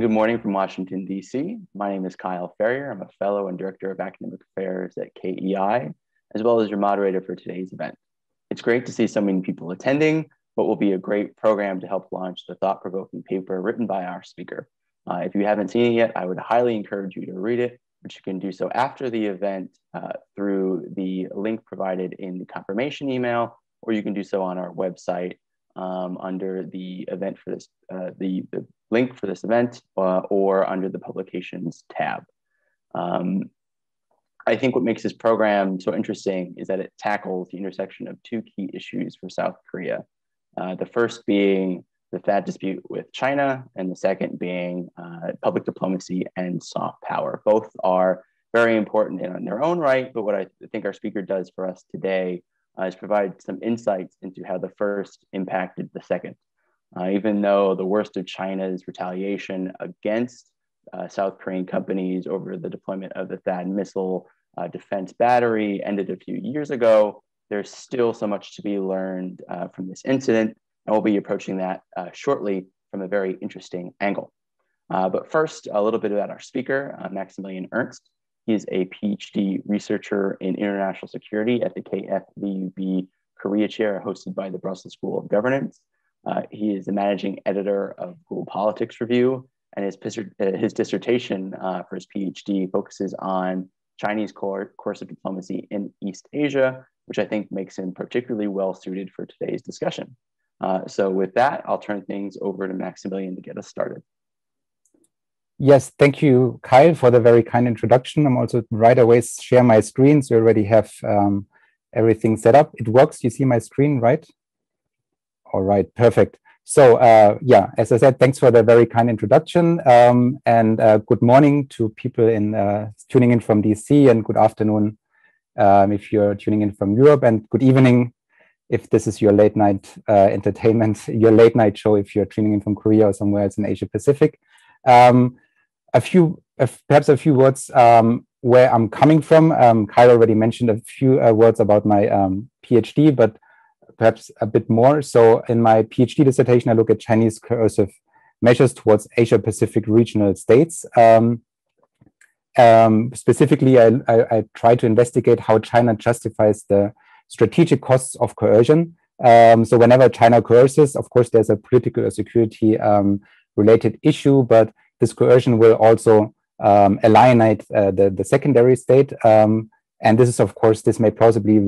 and good morning from Washington, D.C. My name is Kyle Ferrier. I'm a fellow and director of academic affairs at KEI, as well as your moderator for today's event. It's great to see so many people attending what will be a great program to help launch the thought-provoking paper written by our speaker. If you haven't seen it yet, I would highly encourage you to read it, which you can do so after the event through the link provided in the confirmation email, or you can do so on our website under the event for this, the link for this event, or under the publications tab. I think what makes this program so interesting is that it tackles the intersection of two key issues for South Korea. The first being the THAAD dispute with China, and the second being public diplomacy and soft power. Both are very important in their own right, but what I think our speaker does for us today is provide some insights into how the first impacted the second. Even though the worst of China's retaliation against South Korean companies over the deployment of the THAAD missile defense battery ended a few years ago, there's still so much to be learned from this incident, and we'll be approaching that shortly from a very interesting angle. But first, a little bit about our speaker, Maximilian Ernst. He is a PhD researcher in international security at the KFVUB Korea Chair hosted by the Brussels School of Governance. He is the managing editor of Global Politics Review, and his dissertation for his PhD focuses on Chinese coercive diplomacy in East Asia, which I think makes him particularly well suited for today's discussion. So with that, I'll turn things over to Maximilian to get us started. Yes, thank you, Kyle, for the very kind introduction. I'm also right away share my screen, so you already have everything set up. It works, you see my screen, right? All right, perfect. So yeah, as I said, thanks for the very kind introduction, and good morning to people tuning in from DC, and good afternoon if you're tuning in from Europe, and good evening if this is your late night entertainment, your late night show if you're tuning in from Korea or somewhere else in Asia Pacific. Perhaps a few words where I'm coming from. Kyle already mentioned a few words about my PhD, but perhaps a bit more. So in my PhD dissertation, I look at Chinese coercive measures towards Asia-Pacific regional states. Specifically, I try to investigate how China justifies the strategic costs of coercion. So whenever China coerces, of course, there's a political or security related issue, but this coercion will also alienate the secondary state. And this is, of course, this may plausibly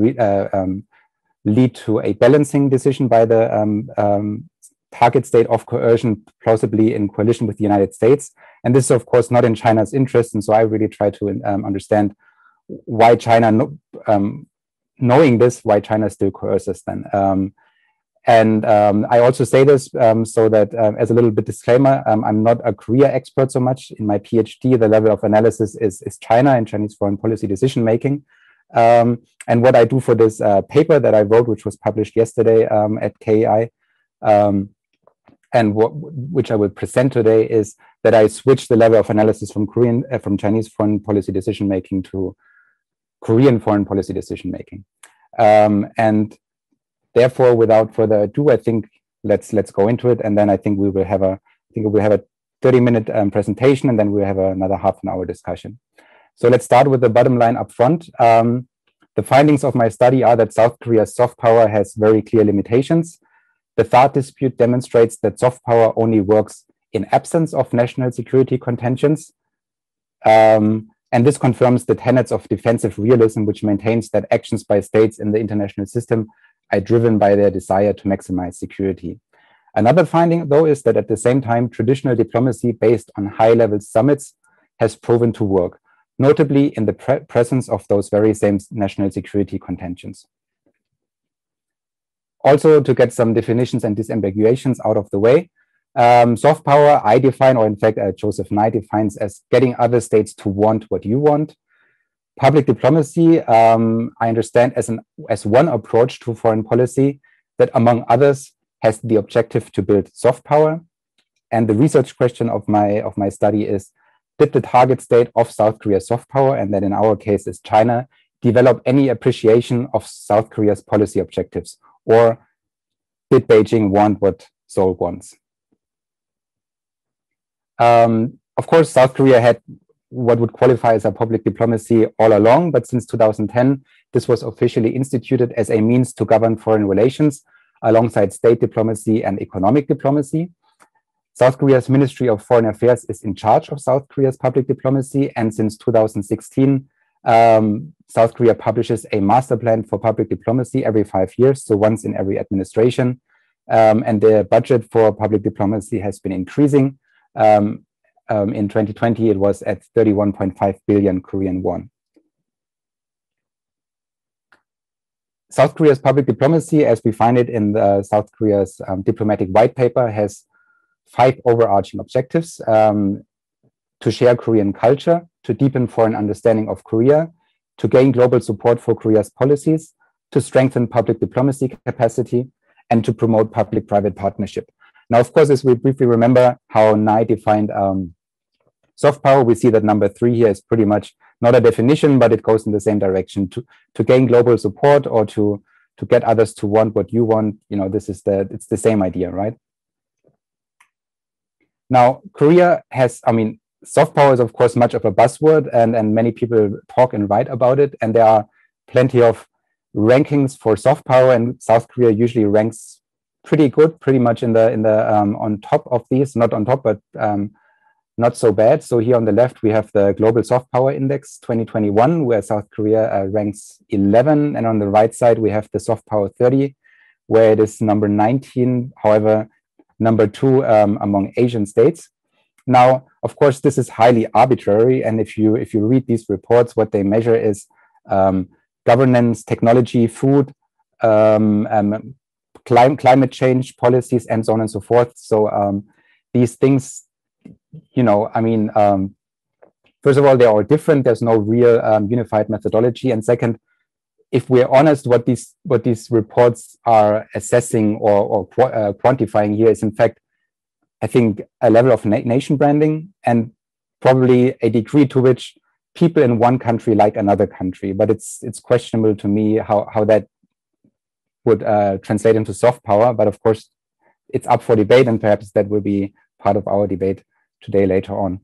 lead to a balancing decision by the target state of coercion, plausibly in coalition with the United States. And this is, of course, not in China's interest. And so I really try to understand why China, knowing this, why China still coerces then. I also say this so that as a little bit disclaimer, I'm not a Korea expert so much. In my PhD, the level of analysis is China and Chinese foreign policy decision making. And what I do for this paper that I wrote, which was published yesterday at KEI, and which I will present today, is that I switch the level of analysis from Chinese foreign policy decision making to Korean foreign policy decision making. And therefore, without further ado, I think let's go into it, and then I think we will have a 30-minute presentation, and then we'll have another half an hour discussion. So let's start with the bottom line up front. The findings of my study are that South Korea's soft power has very clear limitations. The THAAD dispute demonstrates that soft power only works in absence of national security contentions. And this confirms the tenets of defensive realism, which maintains that actions by states in the international system are driven by their desire to maximize security. Another finding, though, is that at the same time, traditional diplomacy based on high-level summits has proven to work, notably in the presence of those very same national security contentions. Also, to get some definitions and disambiguations out of the way, soft power I define, or in fact Joseph Nye defines, as getting other states to want what you want. Public diplomacy, I understand as one approach to foreign policy that, among others, has the objective to build soft power. And the research question of my study is, did the target state of South Korea's soft power, and that in our case is China, develop any appreciation of South Korea's policy objectives, or did Beijing want what Seoul wants? Of course, South Korea had what would qualify as a public diplomacy all along, but since 2010, this was officially instituted as a means to govern foreign relations alongside state diplomacy and economic diplomacy. South Korea's Ministry of Foreign Affairs is in charge of South Korea's public diplomacy, and since 2016, South Korea publishes a master plan for public diplomacy every 5 years, so once in every administration. And the budget for public diplomacy has been increasing. In 2020, it was at 31.5 billion Korean won. South Korea's public diplomacy, as we find it in the South Korea's diplomatic white paper, has 5 overarching objectives: to share Korean culture, to deepen foreign understanding of Korea, to gain global support for Korea's policies, to strengthen public diplomacy capacity, and to promote public-private partnership. Now, of course, as we briefly remember how Nye defined soft power, we see that number 3 here is pretty much not a definition, but it goes in the same direction: to gain global support, or to get others to want what you want. You know, it's the same idea, right? Now, Korea has, soft power is of course much of a buzzword, and many people talk and write about it, and there are plenty of rankings for soft power, and South Korea usually ranks pretty good, pretty much in the on top of these, not on top, but not so bad. So here on the left, we have the Global Soft Power Index 2021, where South Korea ranks 11. And on the right side, we have the Soft Power 30, where it is number 19, however, number 2 among Asian states. Now, of course, this is highly arbitrary. And if you read these reports, what they measure is governance, technology, food, climate change policies, and so on and so forth. So these things, first of all, they're all different. There's no real unified methodology. And second, if we're honest, what these reports are assessing or quantifying here is, in fact, I think, a level of nation branding, and probably a degree to which people in one country like another country. But it's questionable to me how that would translate into soft power. But of course, it's up for debate, and perhaps that will be part of our debate today later on.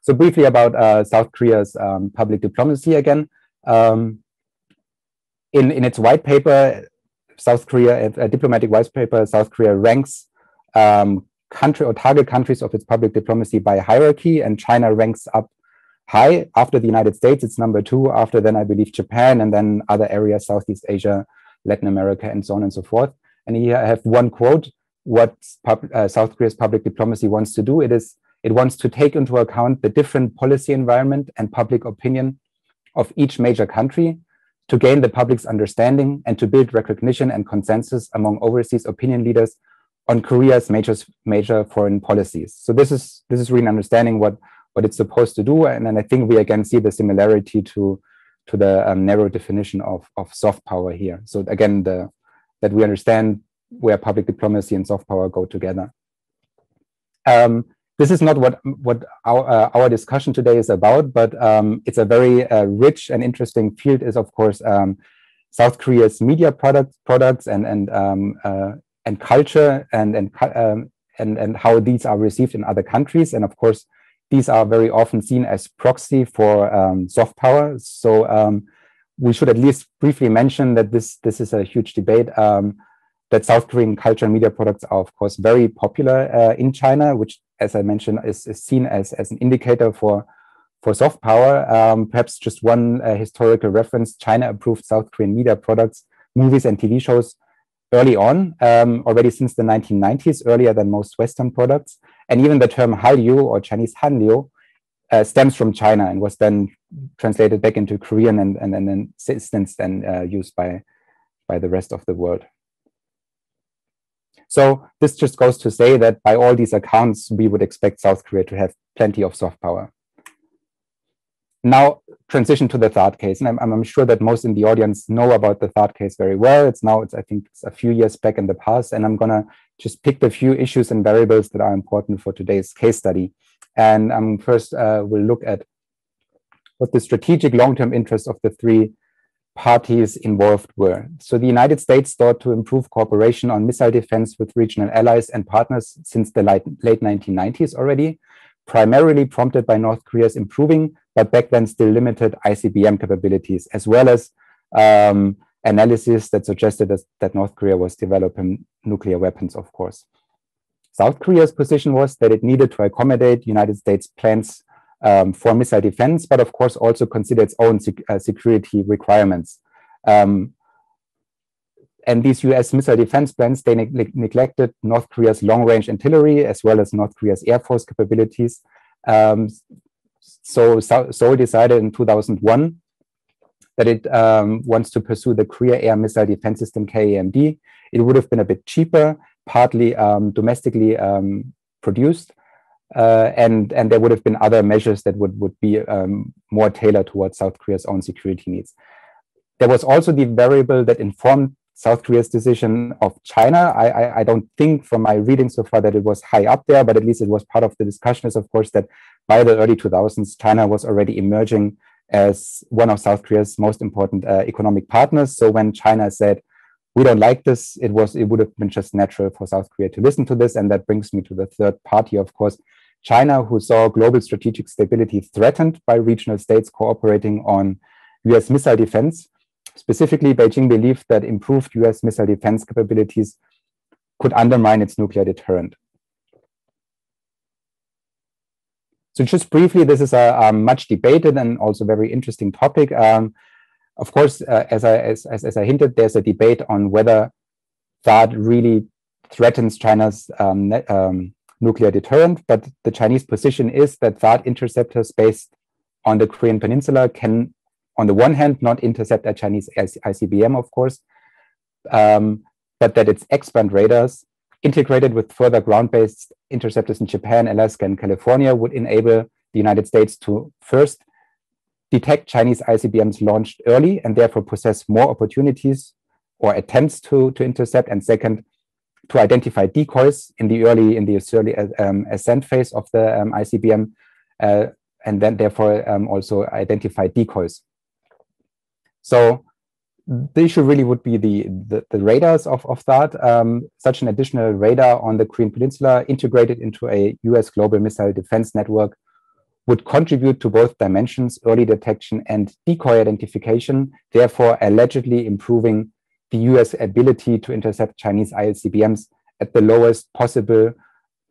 So briefly about South Korea's public diplomacy again. In its white paper, South Korea, a diplomatic white paper, South Korea ranks country or target countries of its public diplomacy by hierarchy, and China ranks up high. After the United States, it's number 2. After then, I believe Japan, and then other areas, Southeast Asia, Latin America, and so on and so forth. And here I have one quote. What South Korea's public diplomacy wants to do, it wants to take into account the different policy environment and public opinion of each major country, to gain the public's understanding and to build recognition and consensus among overseas opinion leaders on Korea's major foreign policies. So this is really understanding what it's supposed to do, and then I think we again see the similarity to the narrow definition of soft power here. So again, that we understand where public diplomacy and soft power go together. This is not what our discussion today is about, but it's a very rich and interesting field. Is of course South Korea's media products and culture and how these are received in other countries, and of course these are very often seen as proxy for soft power. So we should at least briefly mention that this is a huge debate. That South Korean culture and media products are, of course, very popular in China, which, as I mentioned, is seen as an indicator for soft power. Perhaps just one historical reference: China approved South Korean media products, movies, and TV shows early on, already since the 1990s, earlier than most Western products. And even the term Hallyu, or Chinese Hanliu, stems from China and was then translated back into Korean and then since then used by the rest of the world. So this just goes to say that by all these accounts, we would expect South Korea to have plenty of soft power. Now, transition to the THAAD case. And I'm sure that most in the audience know about the THAAD case very well. I think it's a few years back in the past, and I'm gonna just pick the few issues and variables that are important for today's case study. And first, we'll look at what the strategic long-term interests of the 3 parties involved were. So the United States sought to improve cooperation on missile defense with regional allies and partners since the late 1990s already, primarily prompted by North Korea's improving, but back then still limited ICBM capabilities, as well as analysis that suggested that North Korea was developing nuclear weapons, of course. South Korea's position was that it needed to accommodate United States plans for missile defense, but of course also consider its own security requirements. And these US missile defense plans, they neglected North Korea's long-range artillery as well as North Korea's Air Force capabilities. So Seoul decided in 2001 that it wants to pursue the Korea Air Missile Defense System, KAMD. It would have been a bit cheaper, partly domestically produced, and there would have been other measures that would be more tailored towards South Korea's own security needs. There was also the variable that informed South Korea's decision of China. I don't think from my reading so far that it was high up there, but at least it was part of the discussion, is of course that by the early 2000s, China was already emerging as one of South Korea's most important economic partners. So when China said, we don't like this, it would have been just natural for South Korea to listen to this. And that brings me to the third party, of course, China, who saw global strategic stability threatened by regional states cooperating on US missile defense. Specifically, Beijing believed that improved US missile defense capabilities could undermine its nuclear deterrent. So just briefly, this is a much debated and also very interesting topic. Of course, as I hinted, there's a debate on whether THAAD really threatens China's nuclear deterrent, but the Chinese position is that THAAD interceptors based on the Korean Peninsula can, on the one hand, not intercept a Chinese ICBM, of course, but that its X-band radars integrated with further ground-based interceptors in Japan, Alaska, and California would enable the United States to first detect Chinese ICBMs launched early and therefore possess more opportunities or attempts to intercept, and second, to identify decoys in the early ascent phase of the ICBM, and then therefore also identify decoys. So the issue really would be the radars of THAAD. Such an additional radar on the Korean Peninsula integrated into a US global missile defense network would contribute to both dimensions, early detection and decoy identification, therefore allegedly improving the US ability to intercept Chinese ICBMs at the lowest possible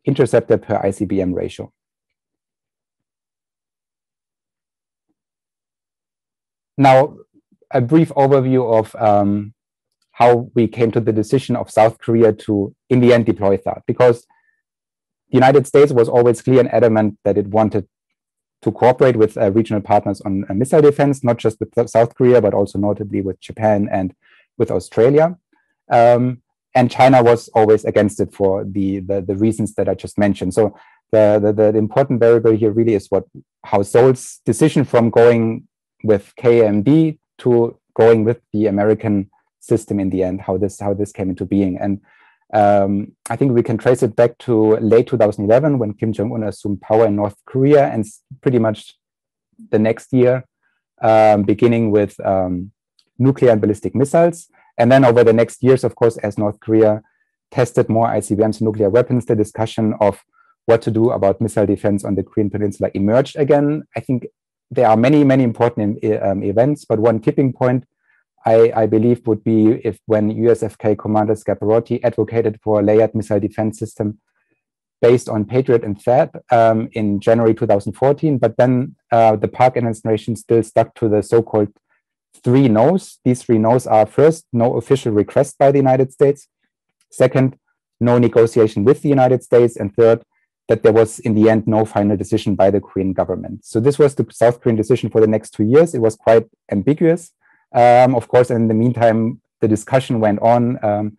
interceptor per ICBM ratio. Now, a brief overview of how we came to the decision of South Korea to, in the end, deploy THAAD, because the United States was always clear and adamant that it wanted to cooperate with regional partners on missile defense, not just with South Korea, but also notably with Japan and with Australia. And China was always against it for the reasons that I just mentioned. So the important variable here really is how Seoul's decision from going with KMD to going with the American system in the end, how this came into being. And I think we can trace it back to late 2011 when Kim Jong-un assumed power in North Korea, and pretty much the next year, beginning with nuclear and ballistic missiles. And then over the next years, of course, as North Korea tested more ICBMs and nuclear weapons, the discussion of what to do about missile defense on the Korean Peninsula emerged again. I think there are many, many important events, but one tipping point I believe would be when USFK Commander Scaparotti advocated for a layered missile defense system based on Patriot and THAAD in January 2014. But then the Park administration still stuck to the so-called 3 no's. These 3 no's are: first, no official request by the United States; second, no negotiation with the United States; and third, that there was in the end no final decision by the Korean government. So this was the South Korean decision for the next 2 years. It was quite ambiguous. Of course, in the meantime, the discussion went on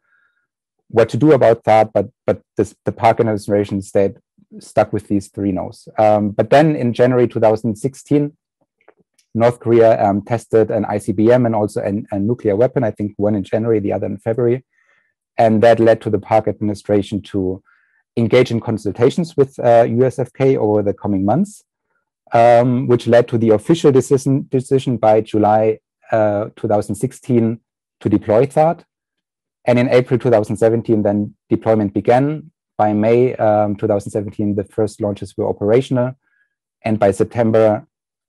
what to do about that, but the Park administration stuck with these 3 no's. But then in January 2016, North Korea tested an ICBM and also a nuclear weapon, I think one in January, the other in February. And that led to the Park administration to engage in consultations with USFK over the coming months, which led to the official decision by July 2016 to deploy THAAD. And in April 2017, then deployment began. By May 2017, the first launches were operational. And by September,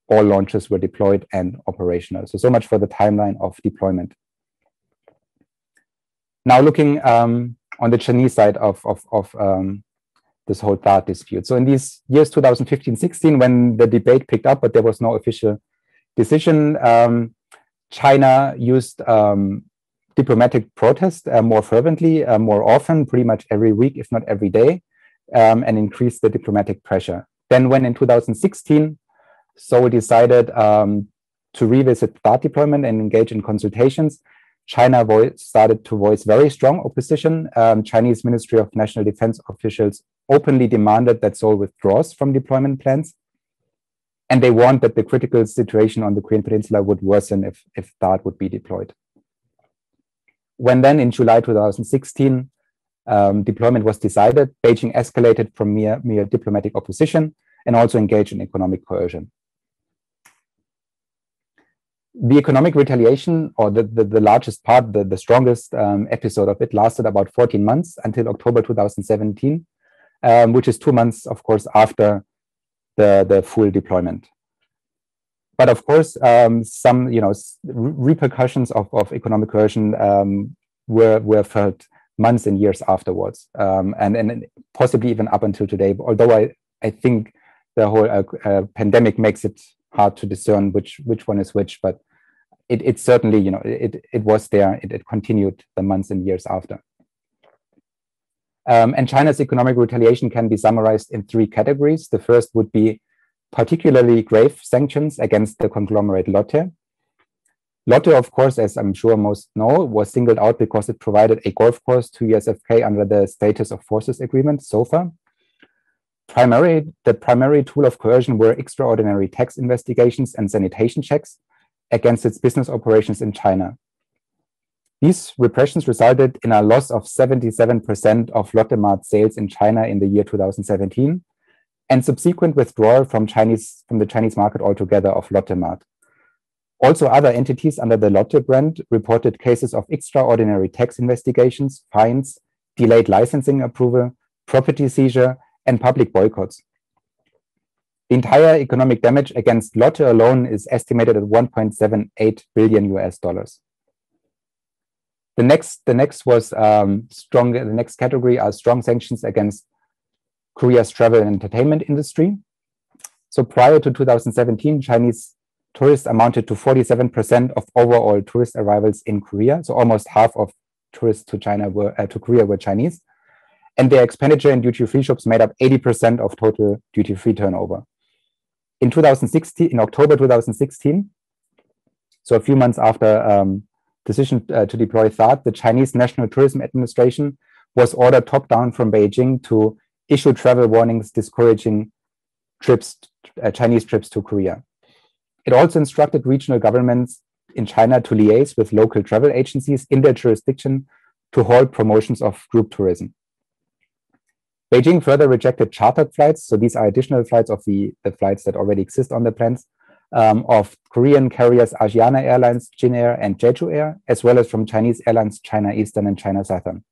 all launches were deployed and operational. So much for the timeline of deployment. Now looking on the Chinese side of this whole THAAD dispute. So in these years, 2015-16, when the debate picked up, but there was no official decision, China used diplomatic protest more fervently, more often, pretty much every week, if not every day, and increased the diplomatic pressure. Then when in 2016, Seoul decided to revisit THAAD deployment and engage in consultations, China started to voice very strong opposition. Chinese Ministry of National Defense officials openly demanded that Seoul withdraws from deployment plans. And they warned that the critical situation on the Korean Peninsula would worsen if THAAD would be deployed. When then in July 2016, deployment was decided, Beijing escalated from mere diplomatic opposition and also engaged in economic coercion. The economic retaliation, or the largest part, the strongest episode of it, lasted about 14 months until October 2017, which is 2 months, of course, after the full deployment. But of course, some repercussions of economic coercion were felt months and years afterwards, and possibly even up until today. Although I think the whole pandemic makes it hard to discern which one is which, but it certainly, it was there. It continued the months and years after. And China's economic retaliation can be summarized in 3 categories. The first would be particularly grave sanctions against the conglomerate Lotte. Lotte, of course, as I'm sure most know, was singled out because it provided a golf course to USFK under the Status of Forces Agreement, SOFA. The primary tool of coercion were extraordinary tax investigations and sanitation checks against its business operations in China. These repressions resulted in a loss of 77% of Lotte Mart sales in China in the year 2017, and subsequent withdrawal from the Chinese market altogether of Lotte Mart. Also, other entities under the Lotte brand reported cases of extraordinary tax investigations, fines, delayed licensing approval, property seizure, and public boycotts. The entire economic damage against Lotte alone is estimated at $1.78 billion US. The next was strong. The next category are strong sanctions against Korea's travel and entertainment industry. So prior to 2017, Chinese tourists amounted to 47% of overall tourist arrivals in Korea. So almost half of tourists to Korea were Chinese, and their expenditure in duty-free shops made up 80% of total duty-free turnover. In October 2016, so a few months after decision to deploy THAAD, the Chinese National Tourism Administration was ordered top-down from Beijing to issue travel warnings discouraging Chinese trips to Korea. It also instructed regional governments in China to liaise with local travel agencies in their jurisdiction to halt promotions of group tourism. Beijing further rejected chartered flights, so these are additional flights of the flights that already exist on the plans, of Korean carriers Asiana Airlines, Jin Air, and Jeju Air, as well as from Chinese airlines China Eastern and China Southern.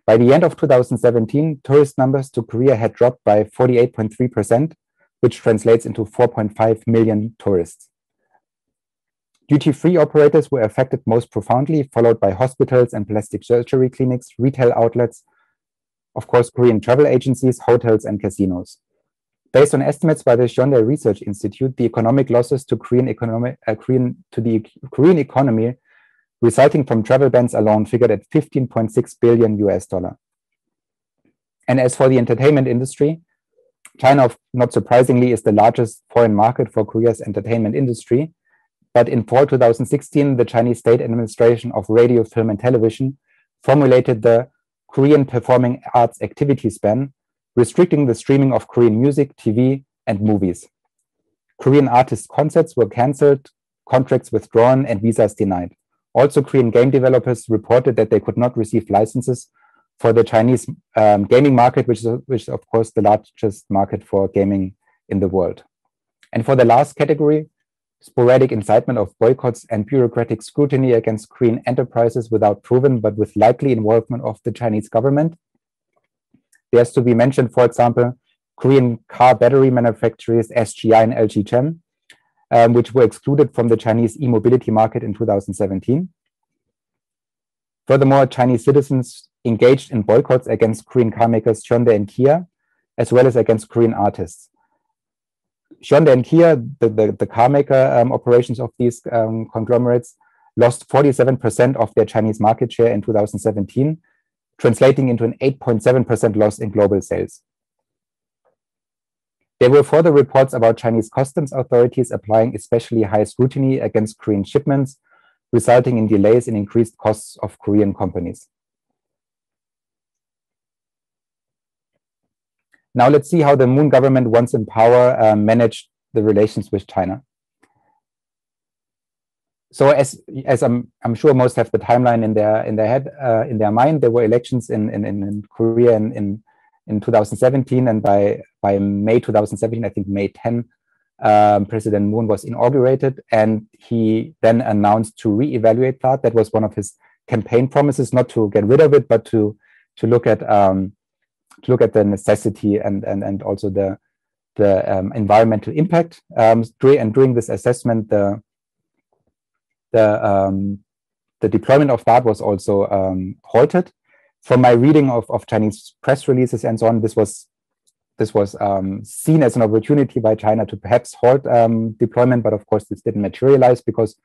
By the end of 2017, tourist numbers to Korea had dropped by 48.3%, which translates into 4.5 million tourists. Duty-free operators were affected most profoundly, followed by hospitals and plastic surgery clinics, retail outlets, of course, Korean travel agencies, hotels, and casinos. Based on estimates by the Hyundai Research Institute, the economic losses to the Korean economy resulting from travel bans alone figured at $15.6 billion US. And as for the entertainment industry, China, not surprisingly, is the largest foreign market for Korea's entertainment industry. But in fall 2016, the Chinese State Administration of Radio, Film, and Television formulated the Korean Performing Arts Activities Ban, restricting the streaming of Korean music, TV, and movies. Korean artists' concerts were cancelled, contracts withdrawn, and visas denied. Also, Korean game developers reported that they could not receive licenses for the Chinese gaming market, which is, of course, the largest market for gaming in the world. And for the last category, sporadic incitement of boycotts and bureaucratic scrutiny against Korean enterprises without proven but with likely involvement of the Chinese government. There's to be mentioned, for example, Korean car battery manufacturers SGI and LG Chem, which were excluded from the Chinese e-mobility market in 2017. Furthermore, Chinese citizens engaged in boycotts against Korean car makers Hyundai and Kia, as well as against Korean artists. Hyundai and Kia, the car maker operations of these conglomerates, lost 47% of their Chinese market share in 2017, translating into an 8.7% loss in global sales. There were further reports about Chinese customs authorities applying especially high scrutiny against Korean shipments, resulting in delays and increased costs of Korean companies. Now let's see how the Moon government, once in power, managed the relations with China. So as I'm sure most have the timeline in their head, in their mind, there were elections in Korea in 2017, and by May 2017, I think May 10, President Moon was inaugurated, and he then announced to reevaluate THAAD. That was one of his campaign promises, not to get rid of it, but to look at the necessity and also the environmental impact. And during this assessment, the deployment of THAAD was also halted. From my reading of Chinese press releases and so on, this was seen as an opportunity by China to perhaps halt deployment, but of course this didn't materialize, because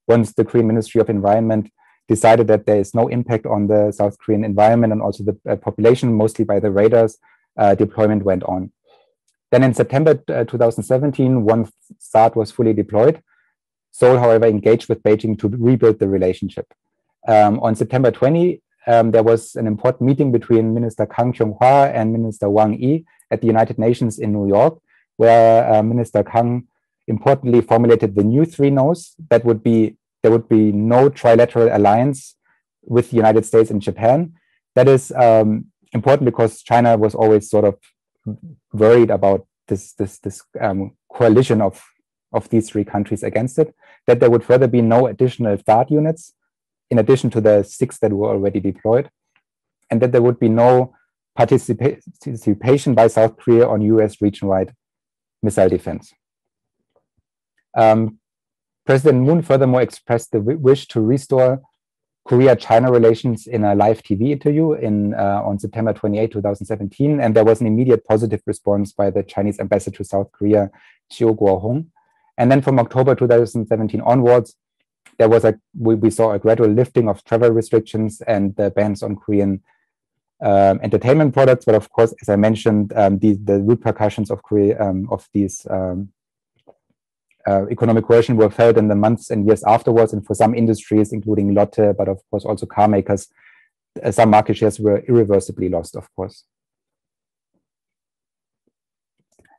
once the Korean Ministry of Environment decided that there is no impact on the South Korean environment and also the population, mostly by the radars, deployment went on. Then in September 2017, once THAAD was fully deployed, Seoul, however, engaged with Beijing to rebuild the relationship. On September 20, there was an important meeting between Minister Kang Kyung-hwa and Minister Wang Yi at the United Nations in New York, where Minister Kang importantly formulated the new 3 no's. That would be, there would be no trilateral alliance with the United States and Japan. That is important because China was always sort of worried about this coalition of these 3 countries against it. That there would further be no additional THAAD units, in addition to the 6 that were already deployed, and that there would be no participation by South Korea on US region-wide missile defense. President Moon furthermore expressed the wish to restore Korea-China relations in a live TV interview on September 28, 2017, and there was an immediate positive response by the Chinese ambassador to South Korea, Chiu Kuo-hong. And then from October 2017 onwards, there was we saw a gradual lifting of travel restrictions and the bans on Korean entertainment products. But of course, as I mentioned, the repercussions of these economic coercion were felt in the months and years afterwards. And for some industries, including Lotte, but of course also car makers, some market shares were irreversibly lost, of course.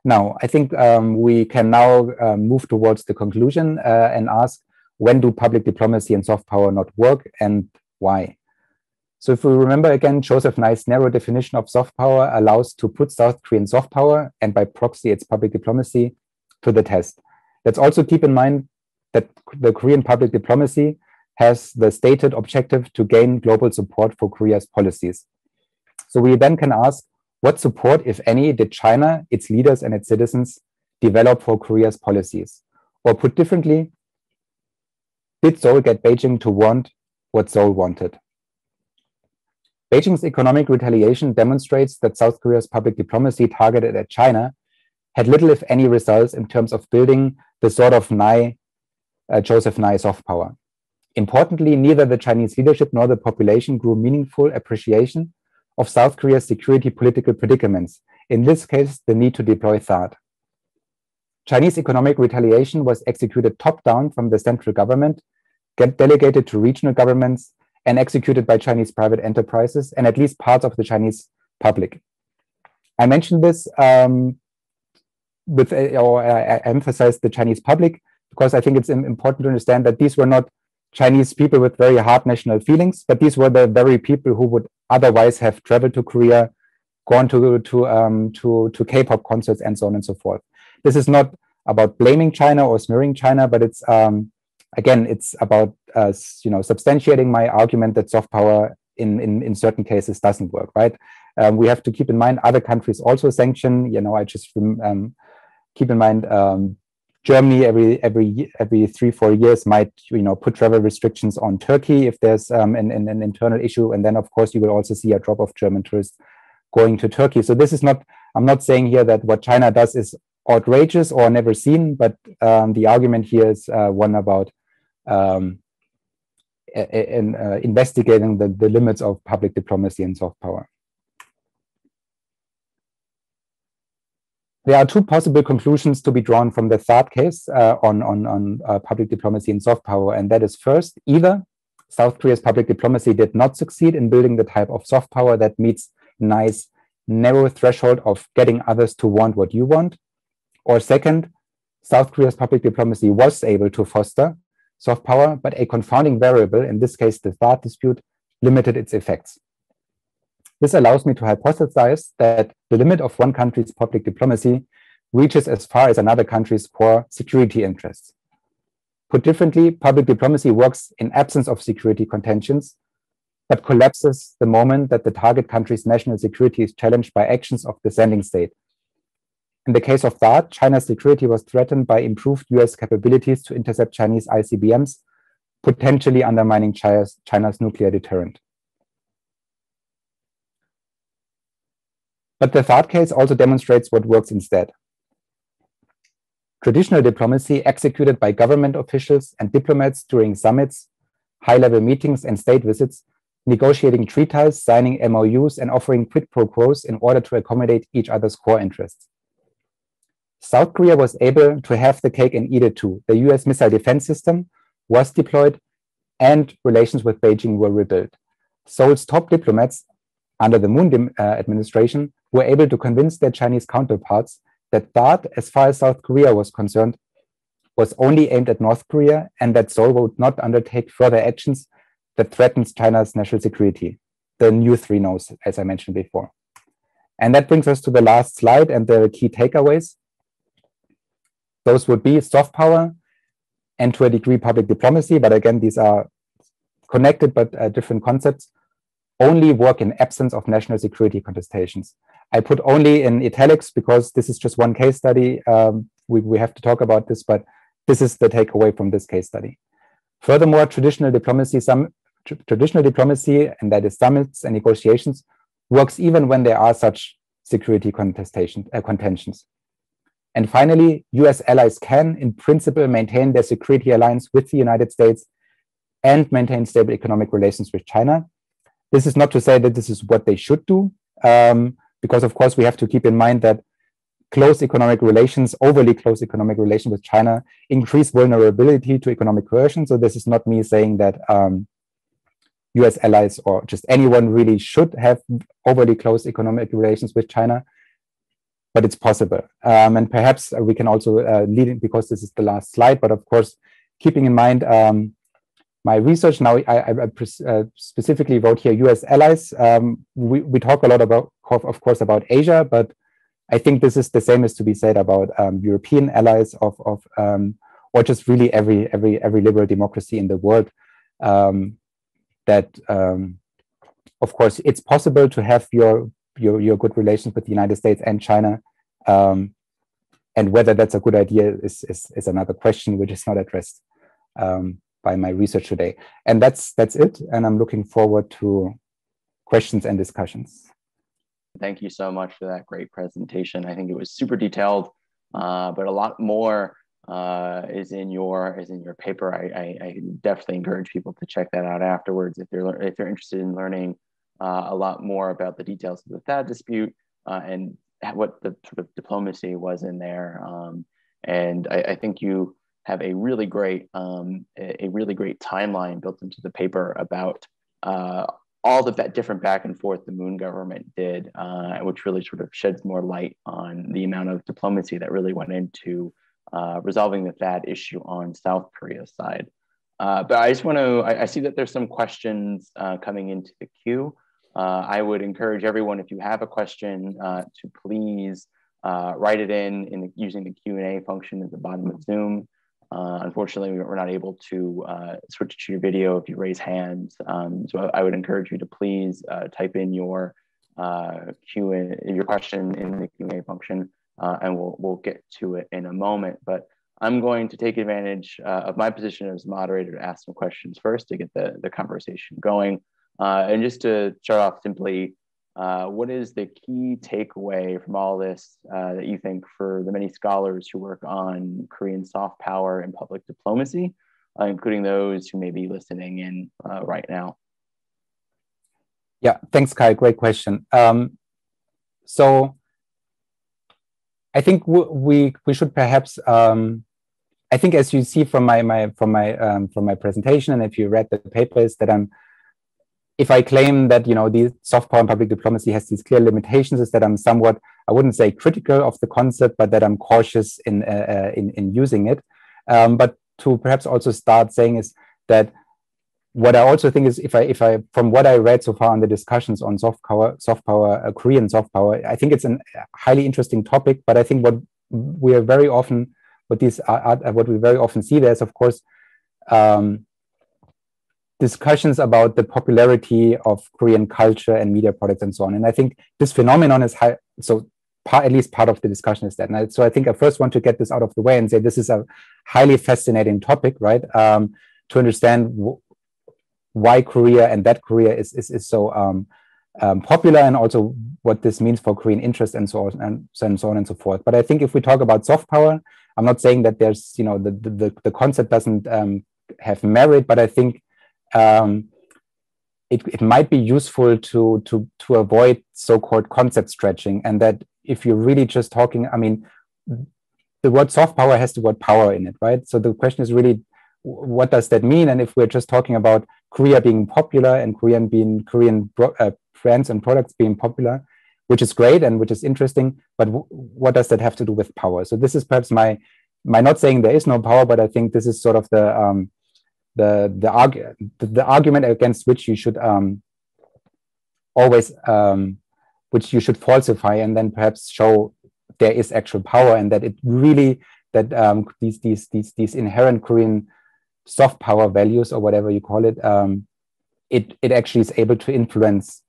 Now, I think we can now move towards the conclusion and ask, when do public diplomacy and soft power not work, and why? So if we remember again, Joseph Nye's narrow definition of soft power allows to put South Korean soft power, and by proxy its public diplomacy, to the test. Let's also keep in mind that the Korean public diplomacy has the stated objective to gain global support for Korea's policies. So we then can ask, what support, if any, did China, its leaders and its citizens develop for Korea's policies? Or put differently, did Seoul get Beijing to want what Seoul wanted? Beijing's economic retaliation demonstrates that South Korea's public diplomacy targeted at China had little, if any, results in terms of building the sort of Joseph Nye soft power. Importantly, neither the Chinese leadership nor the population grew meaningful appreciation of South Korea's security political predicaments, in this case, the need to deploy THAAD. Chinese economic retaliation was executed top-down from the central government, delegated to regional governments, and executed by Chinese private enterprises and at least parts of the Chinese public. I mentioned this I emphasized the Chinese public because I think it's important to understand that these were not Chinese people with very hard national feelings, but these were the very people who would otherwise have traveled to Korea, gone to K-pop concerts, and so on and so forth. This is not about blaming China or smearing China, but it's again, it's about substantiating my argument that soft power in certain cases doesn't work, right? We have to keep in mind other countries also sanction. I just keep in mind Germany every 3-4 years might put travel restrictions on Turkey if there's an internal issue, and then of course you will also see a drop of German tourists going to Turkey. So this is not, I'm not saying here that what China does is outrageous or never seen, but the argument here is one about investigating the limits of public diplomacy and soft power. There are two possible conclusions to be drawn from the THAAD case on public diplomacy and soft power, and that is first, either South Korea's public diplomacy did not succeed in building the type of soft power that meets nice narrow threshold of getting others to want what you want, or second, South Korea's public diplomacy was able to foster soft power, but a confounding variable, in this case the THAAD dispute, limited its effects. This allows me to hypothesize that the limit of one country's public diplomacy reaches as far as another country's core security interests. Put differently, public diplomacy works in absence of security contentions, but collapses the moment that the target country's national security is challenged by actions of the sending state. In the case of THAAD, China's security was threatened by improved US capabilities to intercept Chinese ICBMs, potentially undermining China's nuclear deterrent. But the THAAD case also demonstrates what works instead. Traditional diplomacy executed by government officials and diplomats during summits, high-level meetings, and state visits, negotiating treaties, signing MOUs, and offering quid pro quos in order to accommodate each other's core interests. South Korea was able to have the cake and eat it too. The US missile defense system was deployed and relations with Beijing were rebuilt. Seoul's top diplomats under the Moon administration were able to convince their Chinese counterparts that THAAD, as far as South Korea was concerned, was only aimed at North Korea and that Seoul would not undertake further actions that threatens China's national security. The new 3 no's, as I mentioned before. And that brings us to the last slide and the key takeaways. Those would be soft power and to a degree public diplomacy, but again, these are connected but different concepts, only work in absence of national security contestations. I put only in italics because this is just one case study. We have to talk about this, but this is the takeaway from this case study. Furthermore, traditional diplomacy, and that is summits and negotiations, works even when there are such security contentions. And finally, US allies can, in principle, maintain their security alliance with the United States and maintain stable economic relations with China. This is not to say that this is what they should do, because of course we have to keep in mind that close economic relations, overly close economic relations with China increase vulnerability to economic coercion. So this is not me saying that US allies or just anyone really should have overly close economic relations with China, but it's possible. And perhaps we can also lead it, because this is the last slide, but of course, keeping in mind my research now, I specifically wrote here US allies. We talk a lot about, of course, about Asia, but I think this is the same as to be said about European allies or just really every liberal democracy in the world. That of course it's possible to have your good relations with the United States and China, and whether that's a good idea is another question which is not addressed by my research today. And that's it. And I'm looking forward to questions and discussions. Thank you so much for that great presentation. I think it was super detailed, but a lot more is in your paper. I definitely encourage people to check that out afterwards if they're interested in learning a lot more about the details of the THAAD dispute and what the sort of diplomacy was in there. And I think you have a really great timeline built into the paper about all the different back and forth the Moon government did, which really sort of sheds more light on the amount of diplomacy that really went into resolving the THAAD issue on South Korea's side. But I just want to, I see that there's some questions coming into the queue. I would encourage everyone, if you have a question, to please write it in using the Q&A function at the bottom of Zoom. Unfortunately, we're not able to switch to your video if you raise hands. So I would encourage you to please type in your your question in the Q&A function, and we'll get to it in a moment. But I'm going to take advantage of my position as moderator to ask some questions first to get the conversation going. And just to start off simply, what is the key takeaway from all this that you think for the many scholars who work on Korean soft power and public diplomacy, including those who may be listening in right now? Yeah, thanks, Kai. Great question. So I think we should perhaps, I think as you see from my presentation, and if you read the papers, that if I claim that the soft power and public diplomacy has these clear limitations, is that I'm somewhat, I wouldn't say critical of the concept, but that I'm cautious in using it. But to perhaps also start saying is that what I also think is, if I from what I read so far on the discussions on soft power, Korean soft power, I think it's a highly interesting topic. But I think what we very often see there is, of course, discussions about the popularity of Korean culture and media products and so on. And I think this phenomenon is high. So at least part of the discussion is that. And so I think I first want to get this out of the way and say this is a highly fascinating topic, right? To understand why Korea and that Korea is so popular, and also what this means for Korean interest and so on and so forth. But I think if we talk about soft power, I'm not saying that there's the concept doesn't have merit, but I think it might be useful to avoid so-called concept stretching, and that if you're really just talking, I mean, the word soft power has the word power in it, right? So the question is really, what does that mean? And if we're just talking about Korea being popular and Korean brands and products being popular, which is great and which is interesting, but what does that have to do with power? So this is perhaps my not saying there is no power, but I think this is sort of the argument against which you should always which you should falsify, and then perhaps show there is actual power, and that it really these inherent Korean soft power values, or whatever you call it, it actually is able to influence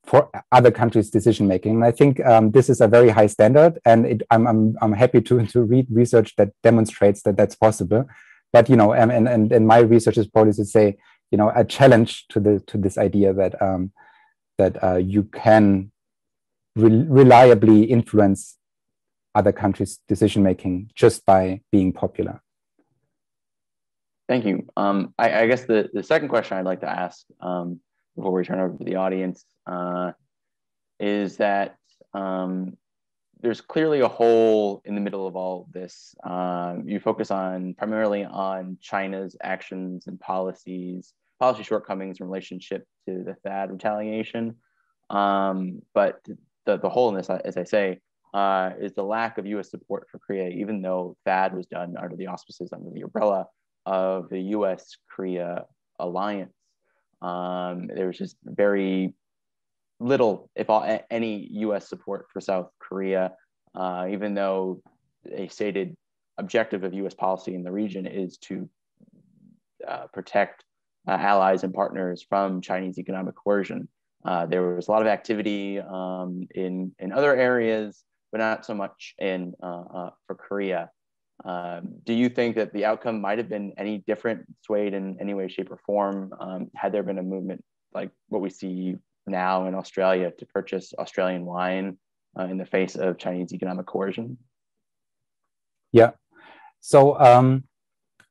for other countries' decision making. And I think this is a very high standard, and I'm happy to read research that demonstrates that that's possible. But and my research is probably to say a challenge to this idea that you can reliably influence other countries' decision making just by being popular. Thank you. I guess the second question I'd like to ask before we turn over to the audience is that there's clearly a hole in the middle of all of this. You focus primarily on China's actions and policy shortcomings in relationship to the THAAD retaliation. But the hole in this, as I say, is the lack of U.S. support for Korea, even though THAAD was done under the auspices, under the umbrella of the U.S.-Korea alliance. There was just very little, if any, U.S. support for South Korea, even though a stated objective of U.S. policy in the region is to protect allies and partners from Chinese economic coercion. There was a lot of activity in other areas, but not so much for Korea. Do you think that the outcome might have been any different, swayed in any way, shape, or form, had there been a movement like what we see now in Australia to purchase Australian wine in the face of Chinese economic coercion? Yeah. So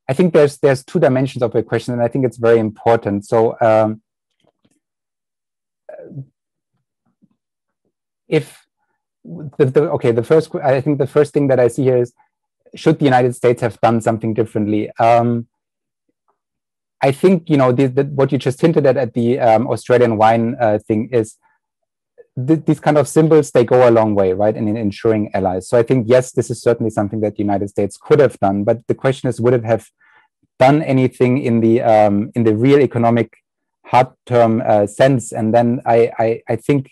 I think there's two dimensions of the question, and I think it's very important. So I think the first thing that I see here is, should the United States have done something differently? I think what you just hinted at the Australian wine thing is these kind of symbols, they go a long way, right, in ensuring allies. So I think, yes, this is certainly something that the United States could have done, but the question is, would it have done anything in the real economic hard term sense? And then I think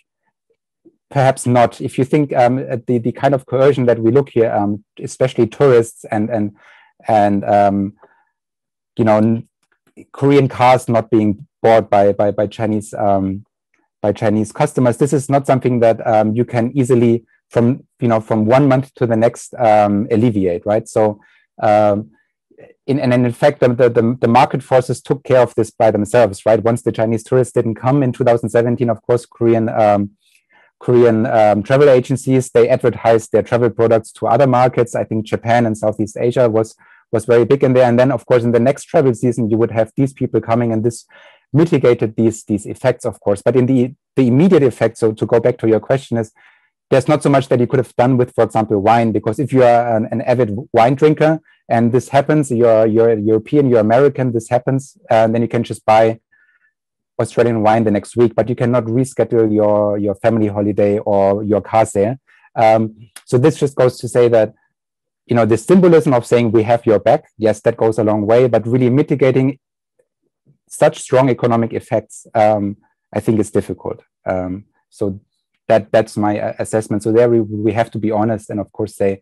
perhaps not. If you think at the kind of coercion that we look here, especially tourists and you know, Korean cars not being bought by Chinese customers, this is not something that you can easily from 1 month to the next alleviate, right? So in fact, the market forces took care of this by themselves, right? Once the Chinese tourists didn't come in 2017, of course, Korean travel agencies, they advertised their travel products to other markets. I think Japan and Southeast Asia was very big in there. And then, of course, in the next travel season, you would have these people coming, and this mitigated these effects, of course. But in the immediate effect, so to go back to your question, is there's not so much that you could have done with, for example, wine, because if you are an avid wine drinker and this happens, you're European, you're American, this happens, and then you can just buy Australian wine the next week, but you cannot reschedule your family holiday or your car sale. So this just goes to say that, you know, the symbolism of saying we have your back, yes, that goes a long way, but really mitigating such strong economic effects, I think is difficult. So that's my assessment. So there we have to be honest and of course say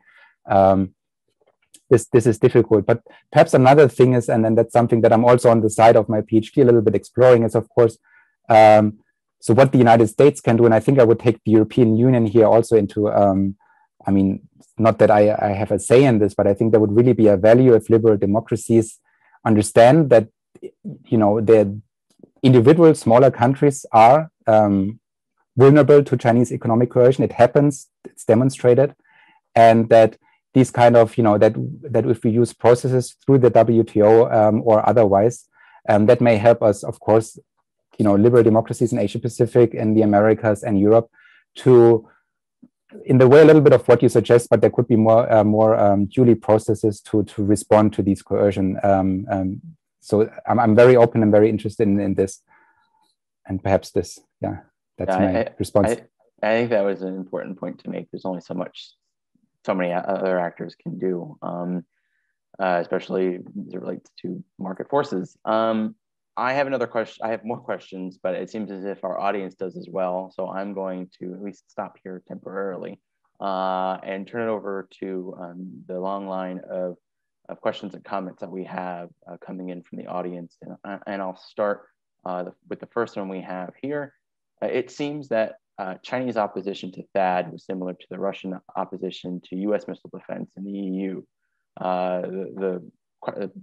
this is difficult. But perhaps another thing is, and then that's something that I'm also on the side of my PhD a little bit exploring, is of course, so what the United States can do, and I think I would take the European Union here also into, I mean, not that I have a say in this, but I think there would really be a value if liberal democracies understand that, you know, the individual smaller countries are vulnerable to Chinese economic coercion. It happens, it's demonstrated, and that these kind of, you know, that if we use processes through the WTO or otherwise, that may help us, of course, you know, liberal democracies in Asia Pacific and the Americas and Europe to, in the way a little bit of what you suggest, but there could be more duly processes to respond to these coercion. So I'm very open and very interested in this, and perhaps this, yeah, that's my response. I think that was an important point to make. There's only so many other actors can do, especially as it relates to market forces. I have another question. I have more questions, but it seems as if our audience does as well. So I'm going to at least stop here temporarily and turn it over to the long line of questions and comments that we have coming in from the audience. And I'll start with the first one we have here. It seems that Chinese opposition to THAAD was similar to the Russian opposition to US missile defense in the EU. The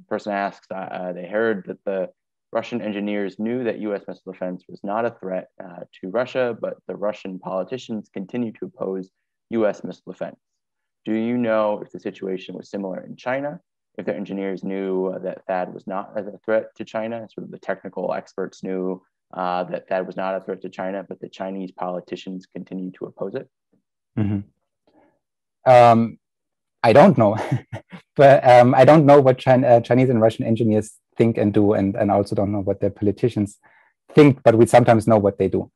person asks, they heard that the Russian engineers knew that US missile defense was not a threat to Russia, but the Russian politicians continue to oppose US missile defense. Do you know if the situation was similar in China? If their engineers knew that THAAD was not a threat to China, sort of the technical experts knew that THAAD was not a threat to China, but the Chinese politicians continue to oppose it? Mm-hmm. I don't know, but I don't know what Chinese and Russian engineers think and do, and also don't know what their politicians think, but we sometimes know what they do.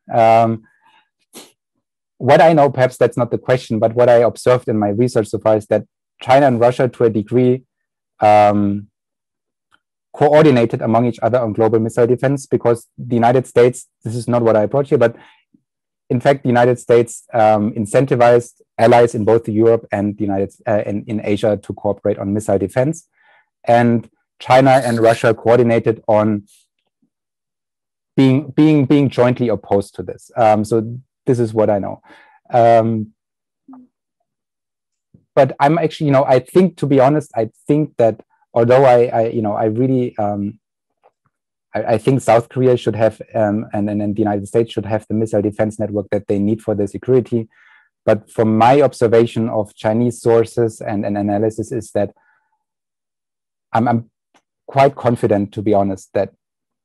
What I know, perhaps that's not the question, but what I observed in my research so far is that China and Russia, to a degree, coordinated among each other on global missile defense, because the United States, this is not what I brought here, but in fact, the United States incentivized allies in both Europe and the in Asia to cooperate on missile defense. And China and Russia coordinated on being jointly opposed to this. So this is what I know. But I'm actually, you know, I think, to be honest, I think that although I think South Korea should have, and the United States should have the missile defense network that they need for their security. But from my observation of Chinese sources and analysis is that I'm quite confident, to be honest, that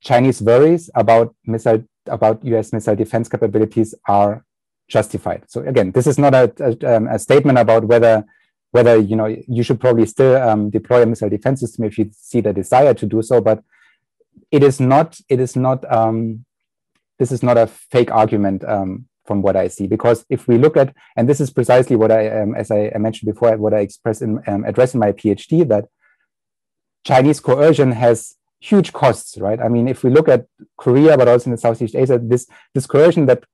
Chinese worries about US missile defense capabilities are justified. So again, this is not a statement about whether you know you should probably still deploy a missile defense system if you see the desire to do so, but this is not a fake argument from what I see, because if we look at, and this is precisely what as I mentioned before, what I express in address in my PhD, that Chinese coercion has huge costs, right? I mean, if we look at Korea, but also in Southeast Asia, this coercion that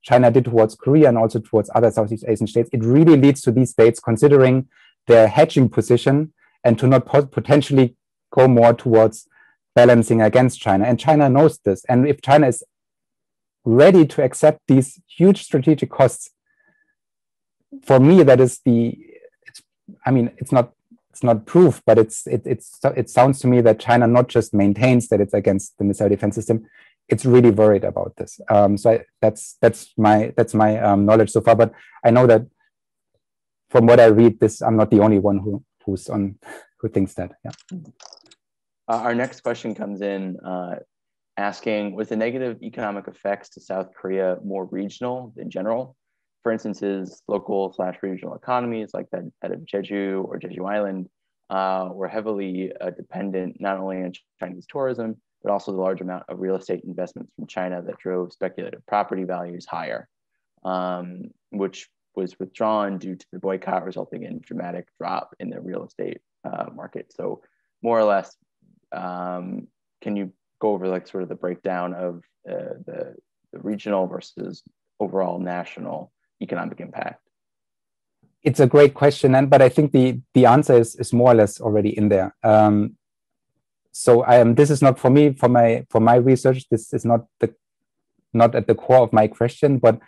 China did towards Korea and also towards other Southeast Asian states, it really leads to these states considering their hedging position and to not potentially go more towards balancing against China. And China knows this. And if China is ready to accept these huge strategic costs, for me, that is it's not proof, but it sounds to me that China not just maintains that it's against the missile defense system, it's really worried about this. That's my knowledge so far. But I know that from what I read, I'm not the only one who thinks that. Yeah. Our next question comes in asking, was the negative economic effects to South Korea more regional than general? For instance, local/regional economies like that of Jeju or Jeju Island were heavily dependent not only on Chinese tourism, but also the large amount of real estate investments from China that drove speculative property values higher, which was withdrawn due to the boycott, resulting in dramatic drop in the real estate market. So more or less, can you go over like sort of the breakdown of the regional versus overall national economic impact? It's a great question, but I think the answer is more or less already in there. So this is not for me, for my research. This is not at the core of my question, but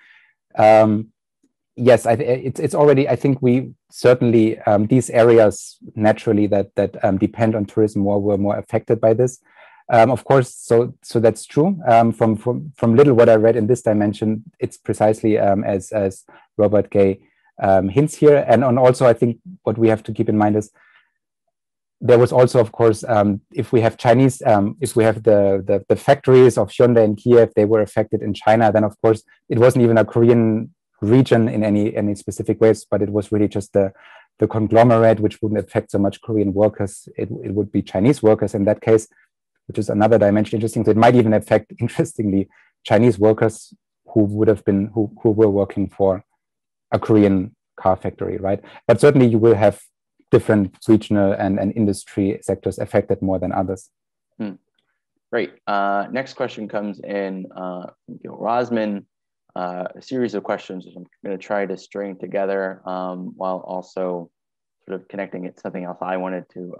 yes, it's already. I think we certainly these areas naturally that depend on tourism were more affected by this. Of course, so that's true. From little what I read in this dimension, it's precisely as Robert Gay hints here, and also I think what we have to keep in mind is there was also, of course, if we have Chinese, if we have the factories of Hyundai in Kiev, they were affected in China, then of course it wasn't even a Korean region in any specific ways, but it was really just the conglomerate, which wouldn't affect so much Korean workers. It would be Chinese workers in that case, which is another dimension interesting. So it might even affect, interestingly, Chinese workers who were working for a Korean car factory, right? But certainly you will have different regional and industry sectors affected more than others. Great. Next question comes in from Gil Rosman. A series of questions which I'm going to try to string together while also sort of connecting it to something else I wanted to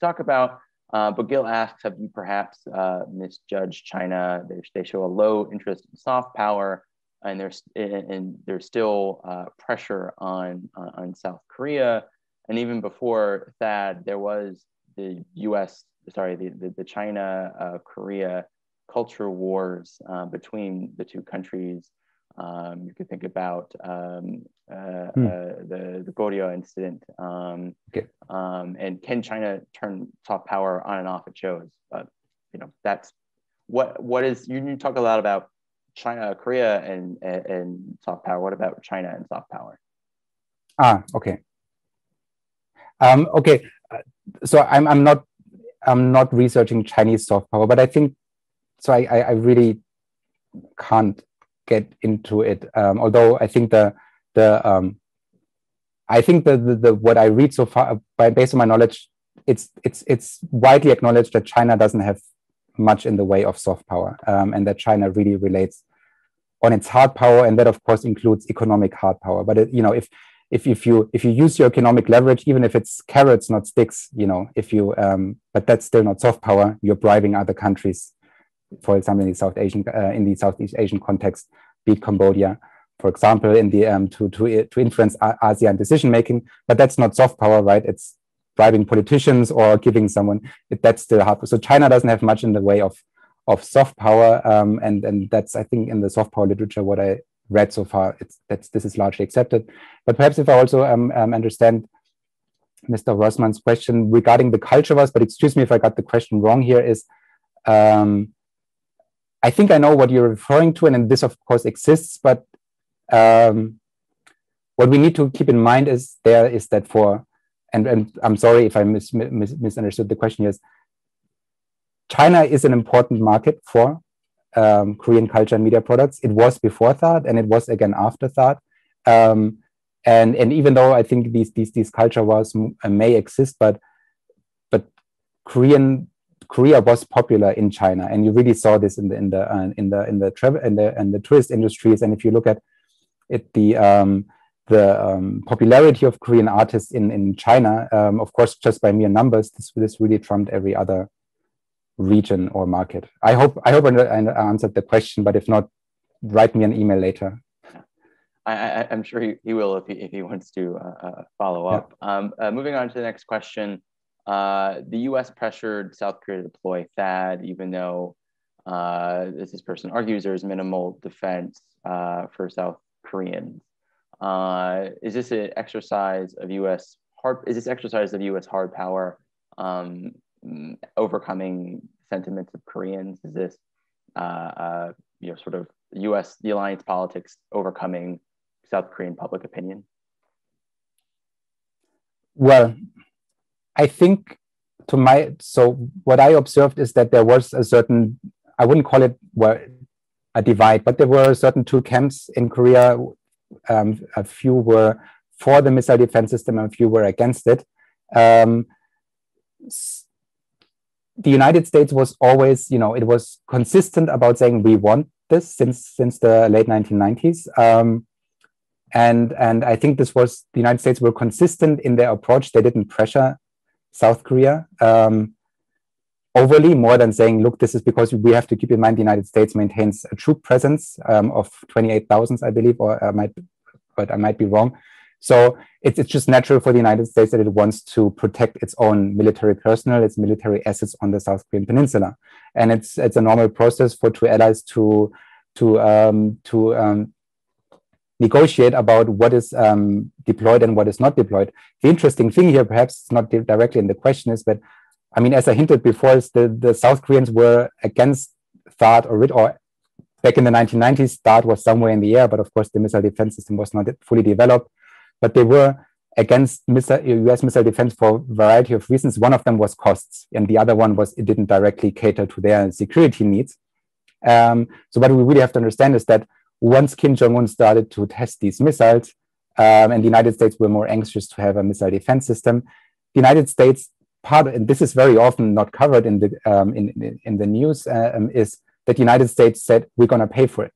talk about. But Gil asks, have you perhaps misjudged China? They show a low interest in soft power, and there's still pressure on South Korea. And even before THAAD, there was the China-Korea culture wars between the two countries. You could think about the Goryeo incident. And can China turn soft power on and off? It shows. But that's what is. You talk a lot about China, Korea, and soft power. What about China and soft power? Okay. Okay. So I'm not researching Chinese soft power, but I think so. I really can't get into it. Although I think the what I read so far, based on my knowledge, it's widely acknowledged that China doesn't have much in the way of soft power, and that China really relates on its hard power, and that of course includes economic hard power. But if you use your economic leverage, even if it's carrots not sticks, but that's still not soft power. You're bribing other countries, for example, in the Southeast Asian context, be it Cambodia, for example, in the to influence ASEAN decision making. But that's not soft power, right? It's bribing politicians or giving someone. That's still hard. So China doesn't have much in the way of soft power, and that's, I think, in the soft power literature what I read so far. This is largely accepted. But perhaps if I also understand Mr. Rosman's question regarding the culture wars, but excuse me if I got the question wrong here, is I think I know what you're referring to, and this of course exists, but what we need to keep in mind is that for, and I'm sorry if I misunderstood the question, is China is an important market for Korean culture and media products. It was before THAAD, and it was again after THAAD. And even though I think these culture wars may exist, but Korean Korea was popular in China, and you really saw this in the travel and the tourist industries. And if you look at it, the popularity of Korean artists in China, of course, just by mere numbers, this really trumped every other region or market. I hope I answered the question, but if not, write me an email later. I'm sure he will if he wants to follow up. Yeah. Moving on to the next question. The U.S. pressured South Korea to deploy THAAD, even though this person argues there is minimal defense for South Koreans. Is this an exercise of U.S. hard power overcoming sentiments of Koreans? Is this sort of the alliance politics overcoming South Korean public opinion? Well, I think what I observed is that there was a certain, I wouldn't call it a divide, but there were certain two camps in Korea. A few were for the missile defense system and a few were against it. The United States was always, it was consistent about saying we want this since the late 1990s. And I think the United States were consistent in their approach. They didn't pressure South Korea overly, more than saying, look, this is because we have to keep in mind the United States maintains a troop presence of 28,000, I believe, or I might be wrong. So it's just natural for the United States that it wants to protect its own military personnel, its military assets on the South Korean peninsula. And it's a normal process for two allies to negotiate about what is deployed and what is not deployed. The interesting thing here, perhaps it's not directly in the question, is that, I mean, as I hinted before, is the South Koreans were against THAAD or back in the 1990s, THAAD was somewhere in the air, but of course the missile defense system was not fully developed. But they were against US missile defense for a variety of reasons. One of them was costs, and the other one was it didn't directly cater to their security needs. So what we really have to understand is that once Kim Jong-un started to test these missiles, and the United States were more anxious to have a missile defense system, the United States, and this is very often not covered in the news, is that the United States said, we're going to pay for it.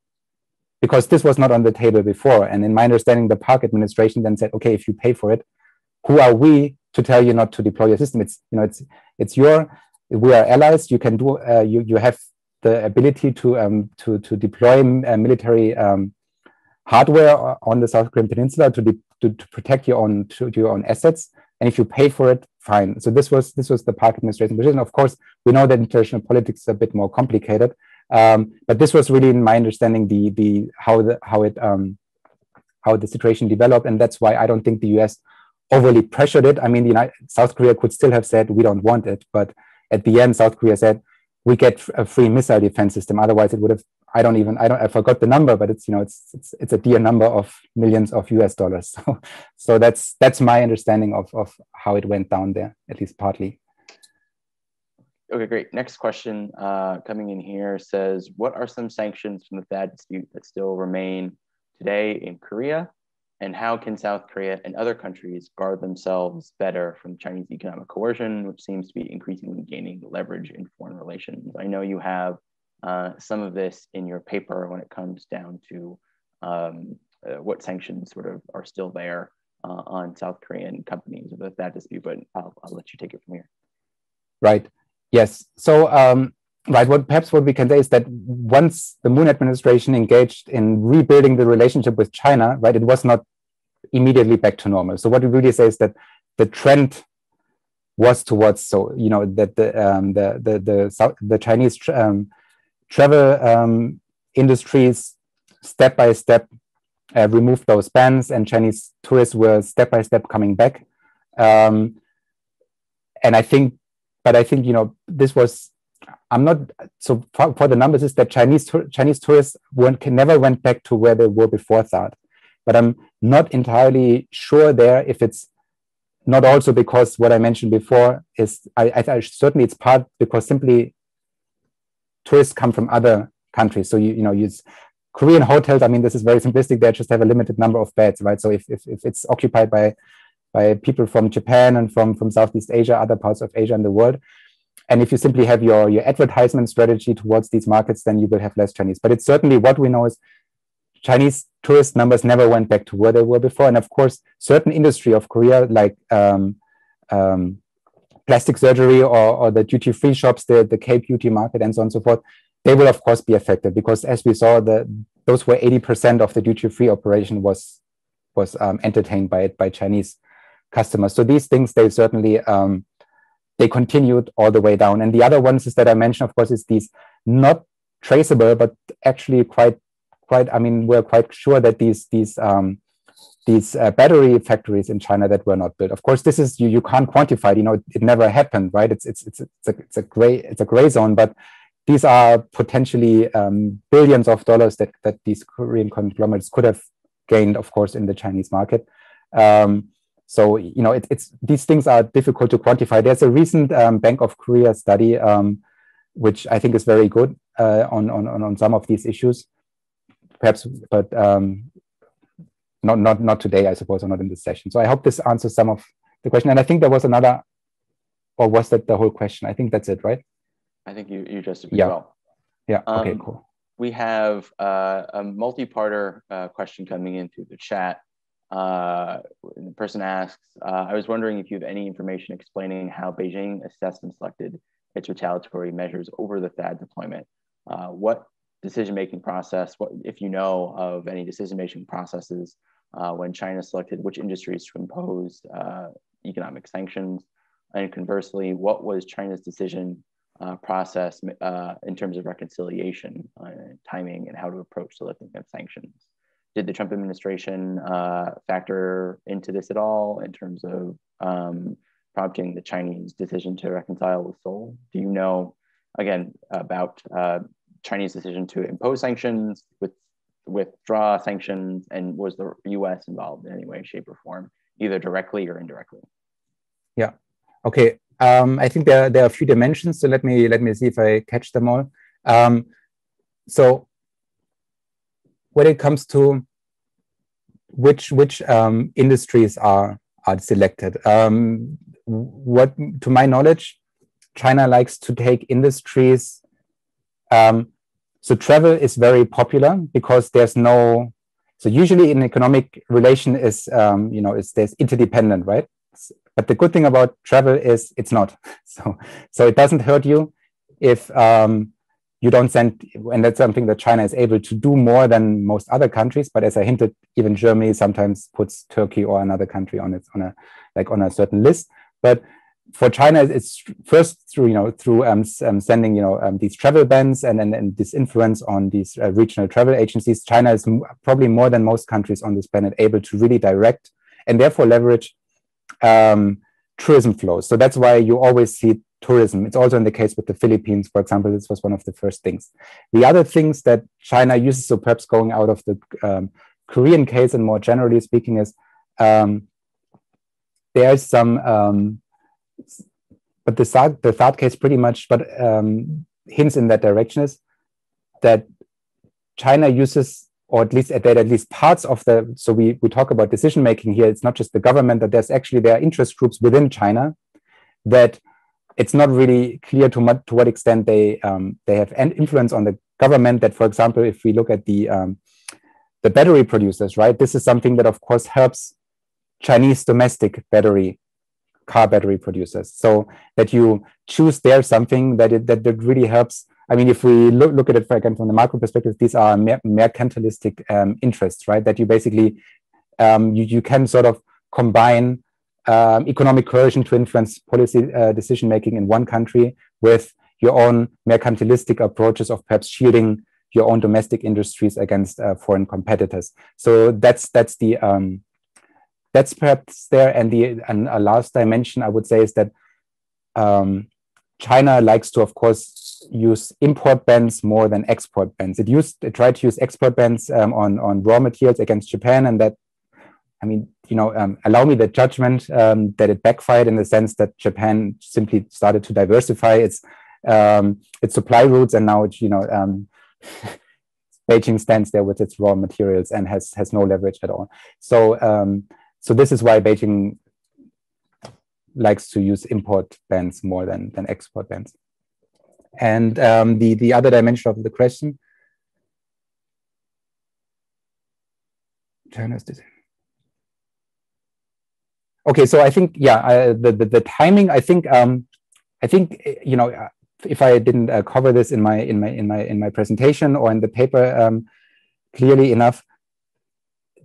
Because this was not on the table before. And in my understanding, the Park administration then said, okay, if you pay for it, who are we to tell you not to deploy your system? We are allies. You can do, you have the ability to deploy military hardware on the South Korean peninsula to protect your own assets. And if you pay for it, fine. So this was the Park administration position. Of course, we know that international politics is a bit more complicated. But this was really, in my understanding, how the situation developed, and that's why I don't think the U.S. overly pressured it. I mean, South Korea could still have said we don't want it, but at the end, South Korea said we get a free missile defense system. Otherwise, it would have. I forgot the number, but it's a dear number of millions of US dollars. So that's my understanding of how it went down there, at least partly. Okay, great. Next question coming in here says, what are some sanctions from the THAAD dispute that still remain today in Korea? And how can South Korea and other countries guard themselves better from Chinese economic coercion, which seems to be increasingly gaining leverage in foreign relations? I know you have some of this in your paper when it comes down to what sanctions sort of are still there on South Korean companies with the THAAD dispute, but I'll let you take it from here. Right. Yes. So, right. What we can say is that once the Moon administration engaged in rebuilding the relationship with China, right, it was not immediately back to normal. So what we really say is that the trend was towards, that the Chinese travel industries step by step removed those bans, and Chinese tourists were step by step coming back. And I think, this was, I'm not, so for the numbers is that Chinese tourists never went back to where they were before THAAD. But I'm not entirely sure there if it's not also because what I mentioned before is, I certainly it's part because simply tourists come from other countries. So, use Korean hotels, I mean, this is very simplistic, they just have a limited number of beds, right? So if it's occupied by people from Japan and from Southeast Asia, other parts of Asia and the world, And if you simply have your advertisement strategy towards these markets, then you will have less Chinese. But it's certainly what we know is Chinese tourist numbers never went back to where they were before. And of course, certain industry of Korea, like plastic surgery or the duty-free shops, the K-beauty market, and so on and so forth, they will of course be affected, because as we saw, those were 80% of the duty-free operation was entertained by Chinese customers. So these things, they certainly they continued all the way down. And the other ones is that I mentioned, of course, is these not traceable, but actually quite. I mean, we're quite sure that these battery factories in China that were not built. Of course, this is you can't quantify it. You know, it never happened, right? It's a gray zone, but these are potentially billions of dollars that these Korean conglomerates could have gained, of course, in the Chinese market. So you know, these things are difficult to quantify. There's a recent Bank of Korea study, which I think is very good on some of these issues, perhaps, but not today, I suppose, or not in this session. So I hope this answers some of the question. And I think there was another, or was that the whole question? I think that's it, right? I think you just pretty well. Yeah. Okay. Cool. We have a multi-parter question coming in through the chat. The person asks, I was wondering if you have any information explaining how Beijing assessed and selected its retaliatory measures over the THAAD deployment. What decision-making process, what, if you know of any decision-making processes when China selected which industries to impose economic sanctions? And conversely, what was China's decision process in terms of reconciliation, timing, and how to approach the lifting of sanctions? Did the Trump administration factor into this at all in terms of prompting the Chinese decision to reconcile with Seoul? Do you know, again, about Chinese decision to impose sanctions, withdraw sanctions, and was the US involved in any way, shape, or form, either directly or indirectly? Yeah. Okay. I think there are a few dimensions. So let me see if I catch them all. So when it comes to which industries are selected, what, to my knowledge, China likes to take industries. So travel is very popular because there's no. So usually in economic relation is there's interdependent, right? But the good thing about travel is it's not. So it doesn't hurt you if you don't send, and that's something that China is able to do more than most other countries. But as I hinted, even Germany sometimes puts Turkey or another country on a certain list. But for China, it's first through sending these travel bans and this influence on these regional travel agencies. China is probably more than most countries on this planet able to really direct and therefore leverage tourism flows. So that's why you always see tourism. It's also in the case with the Philippines, for example. This was one of the first things. The other things that China uses, so perhaps going out of the Korean case and more generally speaking, is there's some, but the THAAD case pretty much, but hints in that direction, is that China uses, or at least parts of the, so we talk about decision making here, it's not just the government, that there are interest groups within China that it's not really clear to what extent they have an influence on the government. That, for example, if we look at the battery producers, right, this is something that of course helps Chinese domestic car battery producers. So that you choose there something that really helps. I mean, if we look at it again from the macro perspective, these are mercantilistic interests, right? That you basically you can sort of combine economic coercion to influence policy decision making in one country with your own mercantilistic approaches of perhaps shielding your own domestic industries against foreign competitors. So that's perhaps there. And a last dimension I would say is that China likes to, of course, use import bans more than export bans. It tried to use export bans on raw materials against Japan, and that, I mean, allow me the judgment that it backfired in the sense that Japan simply started to diversify its supply routes, and now Beijing stands there with its raw materials and has no leverage at all. So this is why Beijing likes to use import bans more than export bans. And the other dimension of the question, China's decision. Okay, so I think, yeah, the timing. I think you know, if I didn't cover this in my presentation or in the paper clearly enough,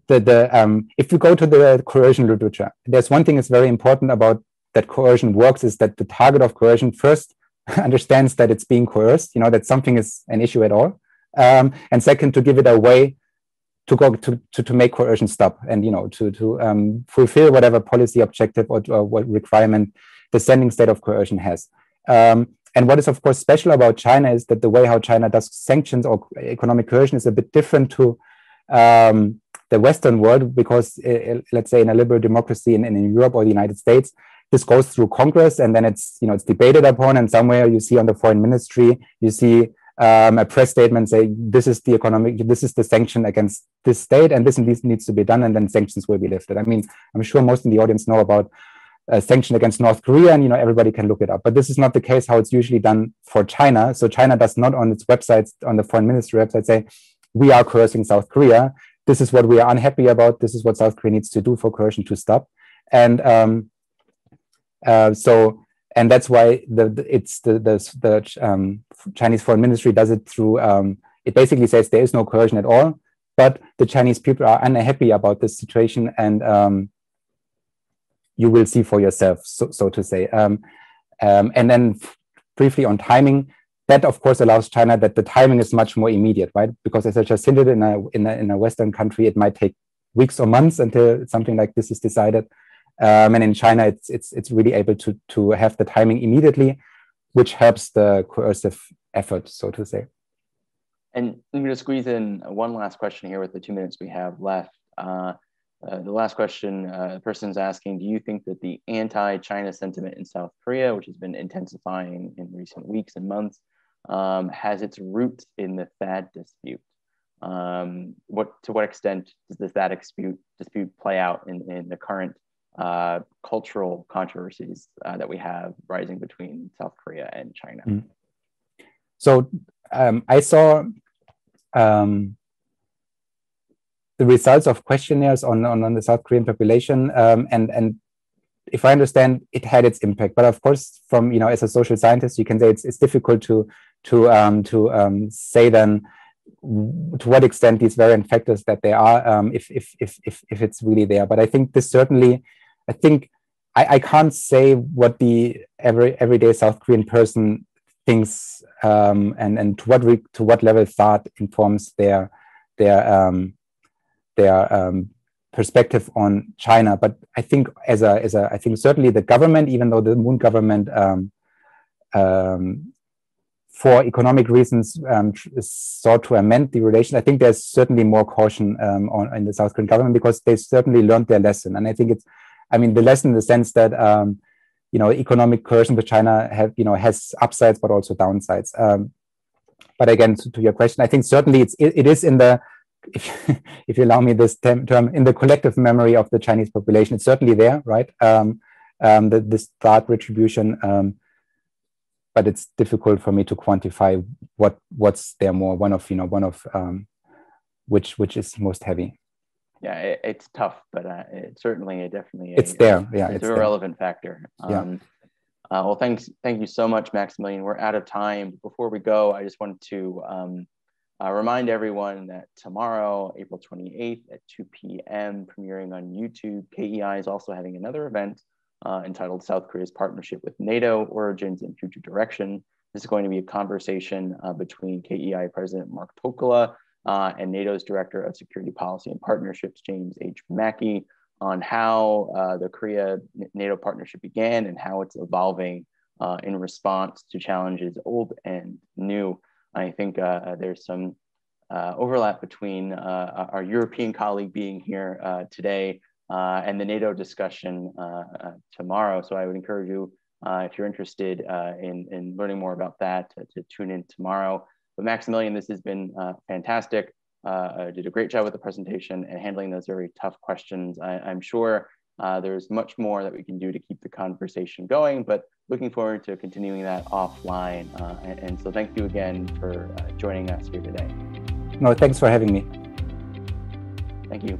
if we go to the coercion literature, there's one thing that's very important about that coercion works, is that the target of coercion first understands that it's being coerced, you know, that something is an issue at all, and second, to give it a way to go to make coercion stop, and you know, to fulfill whatever policy objective or what requirement the sending state of coercion has. And what is of course special about China is that the way how China does sanctions or economic coercion is a bit different to the Western world, because let's say in a liberal democracy in Europe or the United States, this goes through Congress, and then it's, you know, it's debated upon, and somewhere you see on the foreign ministry, you see a press statement saying this is the sanction against this state, and this needs to be done, and then sanctions will be lifted. I mean, I'm sure most in the audience know about sanction against North Korea, and you know, everybody can look it up. But this is not the case how it's usually done for China. So China does not on its websites, on the foreign ministry website, say we are coercing South Korea. This is what we are unhappy about. This is what South Korea needs to do for coercion to stop. And and that's why the Chinese foreign ministry does it through, it basically says there is no coercion at all, but the Chinese people are unhappy about this situation, and you will see for yourself, so to say. And then briefly on timing, that of course allows China that the timing is much more immediate, right? Because as I just hinted, in a Western country, it might take weeks or months until something like this is decided. And in China, it's really able to have the timing immediately, which helps the coercive effort, so to say. And I'm going to squeeze in one last question here with the 2 minutes we have left. The last question, the person's asking, do you think that the anti-China sentiment in South Korea, which has been intensifying in recent weeks and months, has its roots in the THAAD dispute? To what extent does the THAAD dispute play out in the current cultural controversies that we have rising between South Korea and China? So I saw the results of questionnaires on the South Korean population, and if I understand, it had its impact. But of course, from, you know, as a social scientist, you can say it's difficult to say then to what extent these variant factors that they are, if it's really there. But I think this certainly, I think I can't say what the everyday South Korean person thinks, and to what level THAAD informs their perspective on China. But I think I think certainly the government, even though the Moon government for economic reasons sought to amend the relation, I think there's certainly more caution in the South Korean government, because they certainly learned their lesson. And I think the lesson in the sense that you know, economic coercion with China has upsides but also downsides. But again, to your question, I think certainly it is in the, if you allow me this term, in the collective memory of the Chinese population. It's certainly there, right? This THAAD retribution, but it's difficult for me to quantify what's there more. One of which is most heavy. Yeah, it's tough, but it's certainly definitely it's there. Yeah, it's a relevant factor. Well, thank you so much, Maximilian. We're out of time. Before we go, I just wanted to remind everyone that tomorrow, April 28th at 2 p.m., premiering on YouTube, KEI is also having another event entitled South Korea's Partnership with NATO, Origins and Future Direction. This is going to be a conversation between KEI President Mark Tokala and NATO's Director of Security Policy and Partnerships, James H. Mackey, on how the Korea-NATO partnership began and how it's evolving in response to challenges old and new. I think there's some overlap between our European colleague being here today and the NATO discussion tomorrow. So I would encourage you, if you're interested in learning more about that, to tune in tomorrow. But Maximilian, this has been fantastic. Did a great job with the presentation and handling those very tough questions. I'm sure There's much more that we can do to keep the conversation going, but looking forward to continuing that offline. And so thank you again for joining us here today. No, thanks for having me. Thank you.